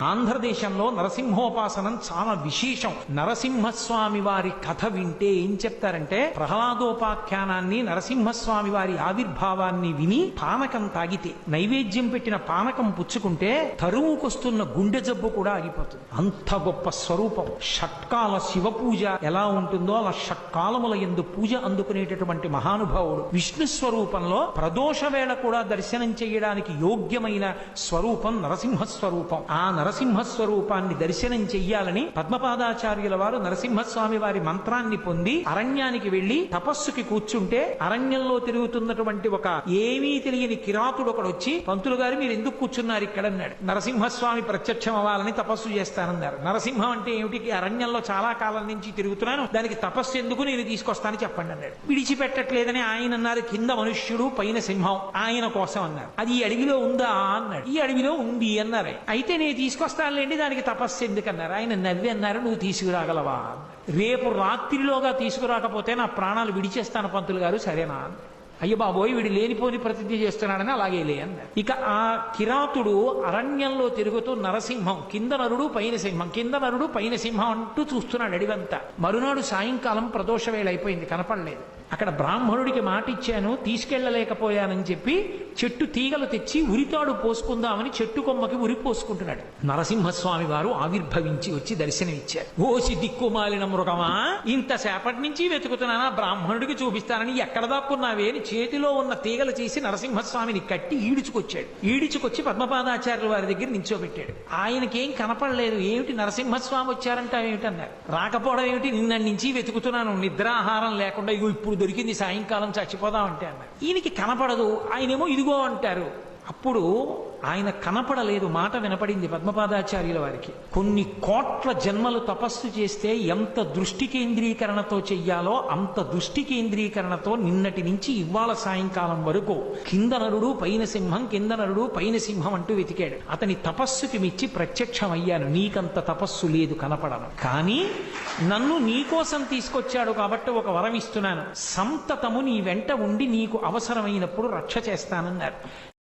ఆంధ్రదేశంలో నరసింహోపాసనం చాలా విశేషం. నరసింహస్వామి వారి కథ వింటే ఏం చెప్తారంటే, ప్రహ్లాదోపాఖ్యానాన్ని, నరసింహస్వామి వారి ఆవిర్భావాన్ని విని పానకం తాగితే, నైవేద్యం పెట్టిన పానకం పుచ్చుకుంటే తరువుకొస్తున్న గుండె జబ్బు కూడా ఆగిపోతుంది. అంత గొప్ప స్వరూపం. షట్కాల శివ పూజ ఎలా ఉంటుందో అలా షట్కాలముల యందు పూజ అందుకునేటటువంటి మహానుభావుడు. విష్ణు స్వరూపంలో ప్రదోష వేళ కూడా దర్శనం చేయడానికి యోగ్యమైన స్వరూపం నరసింహస్వరూపం. ఆ నరసింహస్వరూపాన్ని దర్శనం చెయ్యాలని పద్మపాదాచార్యుల వారు నరసింహస్వామి వారి మంత్రాన్ని పొంది అరణ్యానికి వెళ్లి తపస్సుకి కూర్చుంటే, అరణ్యంలో తిరుగుతున్నటువంటి ఒక ఏమీ తెలియని కిరాతుడు ఒకడు వచ్చి, పంతులు గారు మీరు ఎందుకు కూర్చున్నారు ఇక్కడ అన్నాడు. నరసింహస్వామి ప్రత్యక్షం అవ్వాలని తపస్సు చేస్తానన్నారు. నరసింహం అంటే ఏమిటి? అరణ్యంలో చాలా కాలం నుంచి తిరుగుతున్నాను, దానికి తపస్సు ఎందుకు, నేను తీసుకొస్తాను చెప్పండి అన్నాడు. విడిచిపెట్టట్లేదని ఆయన అన్నారు. కింద మనుష్యుడు పైన సింహం, ఆయన కోసం అన్నారు. అది ఈ అడవిలో ఉందా అన్నాడు. ఈ అడవిలో ఉంది అన్నారు. అయితే నేను తీసుకొస్తానులేండి, దానికి తపస్సు ఎందుకన్నారు. ఆయన నవ్వి అన్నారు, నువ్వు తీసుకురాగలవా? రేపు రాత్రిలోగా తీసుకురాకపోతే నా ప్రాణాలు విడిచేస్తాను పంతులు గారు, సరేనా? అయ్య బాబోయ్, వీడు లేనిపోని ప్రతిజ్ఞ చేస్తున్నాడని అలాగే లే అన్నారు. ఇక ఆ కిరాతుడు అరణ్యంలో తిరుగుతూ నరసింహం, కింద నరుడు పైన సింహం, కింద నరుడు పైన సింహం అంటూ చూస్తున్నాడు అడివంతా. మరునాడు సాయంకాలం ప్రదోష వేళ అయిపోయింది, కనపడలేదు. అక్కడ బ్రాహ్మణుడికి మాట ఇచ్చాను, తీసుకెళ్లలేకపోయానని చెప్పి చెట్టు తీగలు తెచ్చి ఉరితాడు పోసుకుందామని చెట్టు కొమ్మకి ఉరి పోసుకుంటున్నాడు. నరసింహస్వామి వారు ఆవిర్భవించి వచ్చి దర్శనమిచ్చారు. ఓసి దిక్కుమాలిన మృగమా, ఇంతసేపటి నుంచి వెతుకుతున్నానా, బ్రాహ్మణుడికి చూపిస్తానని ఎక్కడ దాక్కున్నావే అని చేతిలో ఉన్న తీగలు చేసి నరసింహస్వామిని కట్టి ఈడుచుకొచ్చాడు. ఈడుచుకొచ్చి పద్మపాదాచార్యుల వారి దగ్గర నించోబెట్టాడు. ఆయనకేం కనపడలేదు. ఏమిటి నరసింహస్వామి వచ్చారంటావేమిటన్నారు. రాకపోవడం ఏమిటి, నిన్న నుంచి వెతుకుతున్నాను, నిద్రాహారం లేకుండా, ఇగో ఇప్పుడు దొరికింది, సాయంకాలం చచ్చిపోదామంటే అన్నారు. ఈయనకి కనపడదు, ఆయనేమో ఇదిగో అంటారు. అప్పుడు ఆయన కనపడలేదు, మాట వినపడింది పద్మపాదాచార్యుల వారికి. కొన్ని కోట్ల జన్మలు తపస్సు చేస్తే ఎంత దృష్టి కేంద్రీకరణతో చెయ్యాలో అంత దృష్టి కేంద్రీకరణతో నిన్నటి నుంచి ఇవాళ సాయంకాలం వరకు కింద నరుడు పైన సింహం, కింద నరుడు పైన సింహం అంటూ వెతికాడు. అతని తపస్సుకి మెచ్చి ప్రత్యక్షమయ్యాను. నీకంత తపస్సు లేదు, కనపడను, కానీ నన్ను నీకోసం తీసుకొచ్చాడు కాబట్టి ఒక వరం ఇస్తున్నాను, సంతతము నీ వెంట ఉండి నీకు అవసరమైనప్పుడు రక్ష చేస్తానన్నారు.